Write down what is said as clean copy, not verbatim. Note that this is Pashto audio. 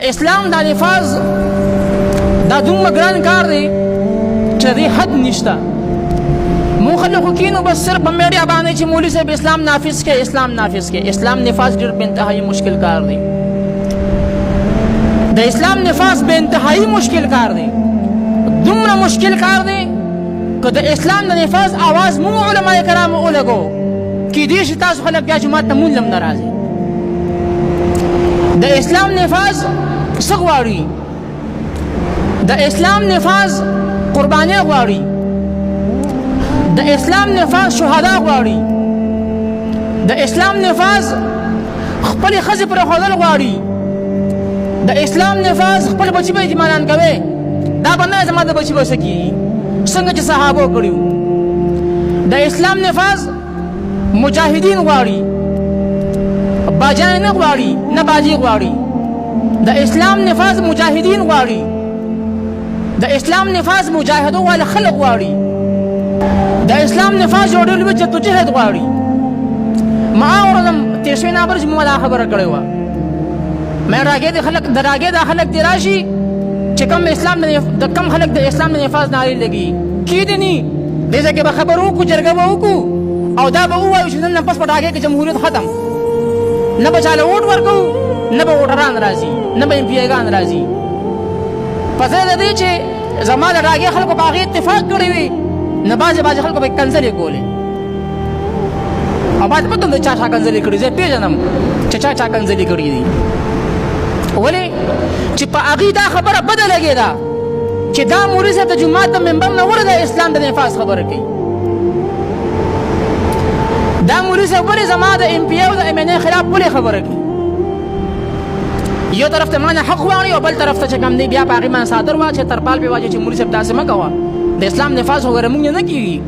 اسلام دا نفاذ دا دومره ګران کار دی چې د حد نشته. مو خلکو کینو بس صرف په میډیا باندې چې مولوي صاحب اسلام نافذ کړي، اسلام نافذ کړي. اسلام نفاذ ډېر بې انتهایي مشکل کار دی. د اسلام نفاذ بې انتهایي مشکل کار دی. دومره مشکل کار دی که د اسلام د نفاذ آواز مونږ علما کرامو ولګو کیدای شي تاسو خلک بیا جومات ته مونږ هم نه راځئ. د اسلام نفاذ څه غواړي؟ د اسلام نفاذ قرباني غواړي. د اسلام نفاذ شهدا غواړي. د اسلام نفاذ خپل ښځې پر ښودل غواړي. د اسلام نفاذ خپل بچي به یتیمانان کوي. دا به نه زما د بچي به څه کېږي څنګه چې صحابو کړي وو. د اسلام نفاذ مجاهدین غواړي، باجان نه غواړي، نه باجي غواړي. د اسلام نفاذ مجاهدین غواړي. د اسلام نفاذ مجاهدو والا خلق غواړي. د اسلام نفاذ یو ډول جدوجهد غواړي. ما اورم تیر شوی نابر چې موږ دا خبره کړې وه. مې راګې دا خلک دې راشي چې کوم خلک د اسلام د نفاذ نارې لګي کېدې نه دې ځای کې به خبر وکړو، جرګه به وکړو او دا به ووایو چې نن پس په ډاګې کې جمهوریت ختم. نه به چاله ووټ ورکوو، نه به ووټران راځي، نه به امپیګان راځي. په ځای د دې چې زما د ډاګې خلکو په هغې اتفاق کړی وي، نه بعضې خلکو به یې کنځلې کولې. او باید پته هم د چا کنځلې کړي، زه یې پېژنم چې چا کنځلې کړي دي. ولې چې په هغې دا خبره بده لګېده چې دا مولوي صاحب د جومات د ممبر نه ولې د اسلام د نفاذ خبره کوي. دا مولوي صاحب ولې زما د ام پي او د ام ان اے خلاف ولې خبره کوي؟ یو طرف ته مانه حق غواړي او بل طرف ته چې کوم دی بیا په هغې باندې صادر واچي، ترپال پې واچي چې مولوي صاحب داسې مه کوه، د اسلام نفاذ خو ګوره موږ نه کېږي.